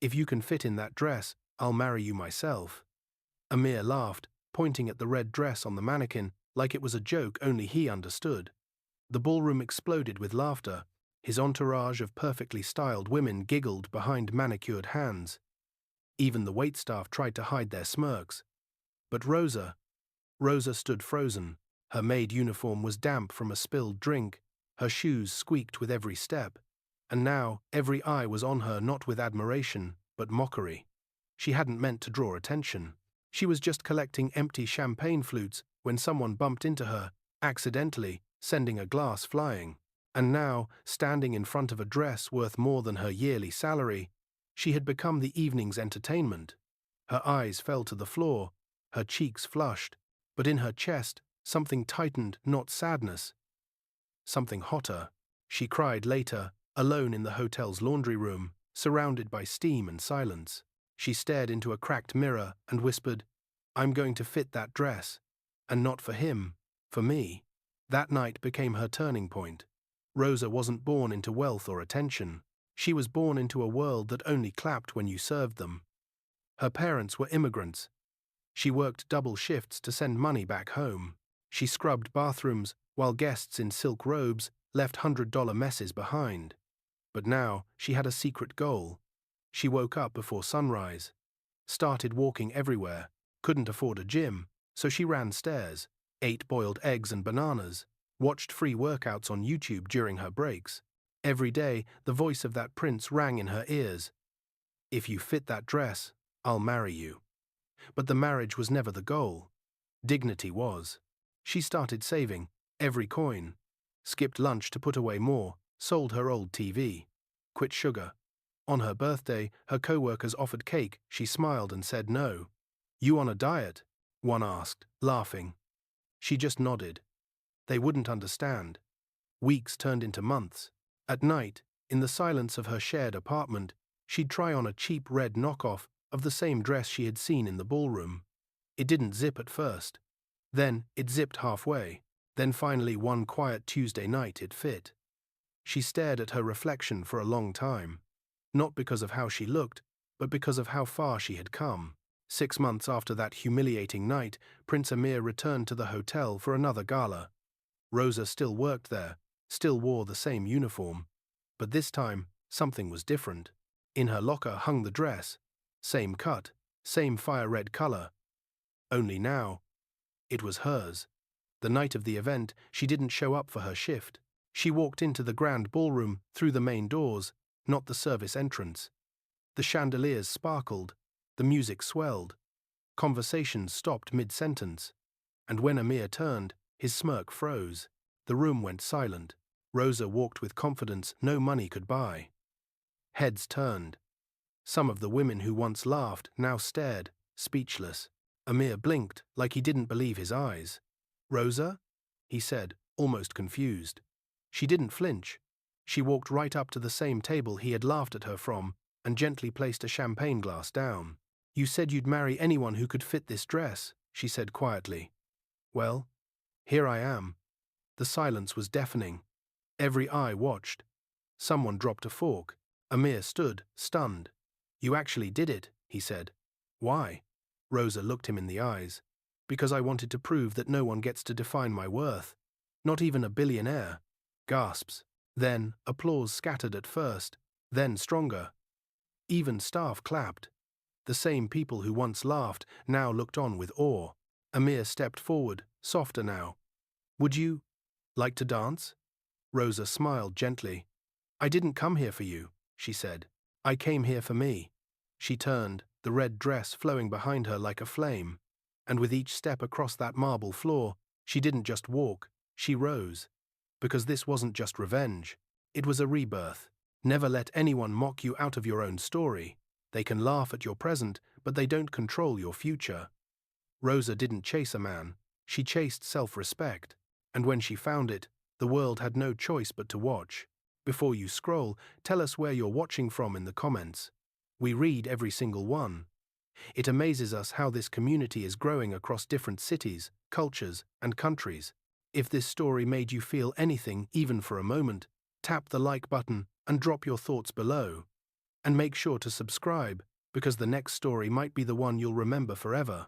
If you can fit in that dress, I'll marry you myself." Amir laughed, pointing at the red dress on the mannequin like it was a joke only he understood. The ballroom exploded with laughter. His entourage of perfectly styled women giggled behind manicured hands. Even the waitstaff tried to hide their smirks. But Rosa stood frozen. Her maid uniform was damp from a spilled drink. Her shoes squeaked with every step. And now every eye was on her, not with admiration, but mockery. She hadn't meant to draw attention. She was just collecting empty champagne flutes when someone bumped into her, accidentally, sending a glass flying. And now, standing in front of a dress worth more than her yearly salary, she had become the evening's entertainment. Her eyes fell to the floor, her cheeks flushed, but in her chest something tightened, not sadness. Something hotter. She cried later, alone in the hotel's laundry room, surrounded by steam and silence. She stared into a cracked mirror and whispered, "I'm going to fit that dress. And not for him, for me." That night became her turning point. Rosa wasn't born into wealth or attention. She was born into a world that only clapped when you served them. Her parents were immigrants. She worked double shifts to send money back home. She scrubbed bathrooms while guests in silk robes left $100 messes behind. But now she had a secret goal. She woke up before sunrise, started walking everywhere, couldn't afford a gym, so she ran stairs, ate boiled eggs and bananas, watched free workouts on YouTube during her breaks. Every day, the voice of that prince rang in her ears. "If you fit that dress, I'll marry you." But the marriage was never the goal. Dignity was. She started saving, every coin, skipped lunch to put away more, sold her old TV, quit sugar. On her birthday, her co-workers offered cake. She smiled and said no. "You on a diet?" one asked, laughing. She just nodded. They wouldn't understand. Weeks turned into months. At night, in the silence of her shared apartment, she'd try on a cheap red knockoff of the same dress she had seen in the ballroom. It didn't zip at first. Then it zipped halfway. Then finally one quiet Tuesday night it fit. She stared at her reflection for a long time. Not because of how she looked, but because of how far she had come. 6 months after that humiliating night, Prince Amir returned to the hotel for another gala. Rosa still worked there, still wore the same uniform. But this time, something was different. In her locker hung the dress. Same cut, same fire-red color. Only now, it was hers. The night of the event, she didn't show up for her shift. She walked into the grand ballroom through the main doors, not the service entrance. The chandeliers sparkled, the music swelled. Conversations stopped mid-sentence. And when Amir turned, his smirk froze. The room went silent. Rosa walked with confidence no money could buy. Heads turned. Some of the women who once laughed now stared, speechless. Amir blinked like he didn't believe his eyes. "Rosa?" he said, almost confused. She didn't flinch. She walked right up to the same table he had laughed at her from and gently placed a champagne glass down. "You said you'd marry anyone who could fit this dress," she said quietly. "Well, here I am." The silence was deafening. Every eye watched. Someone dropped a fork. Amir stood, stunned. "You actually did it," he said. "Why?" Rosa looked him in the eyes. "Because I wanted to prove that no one gets to define my worth. Not even a billionaire." Gasps. Then applause scattered at first, then stronger. Even staff clapped. The same people who once laughed now looked on with awe. Amir stepped forward, softer now. "Would you like to dance?" Rosa smiled gently. "I didn't come here for you," she said. "I came here for me." She turned, the red dress flowing behind her like a flame. And with each step across that marble floor, she didn't just walk, she rose. Because this wasn't just revenge. It was a rebirth. Never let anyone mock you out of your own story. They can laugh at your present, but they don't control your future. Rosa didn't chase a man. She chased self-respect. And when she found it, the world had no choice but to watch. Before you scroll, tell us where you're watching from in the comments. We read every single one. It amazes us how this community is growing across different cities, cultures, and countries. If this story made you feel anything, even for a moment, tap the like button and drop your thoughts below. And make sure to subscribe, because the next story might be the one you'll remember forever.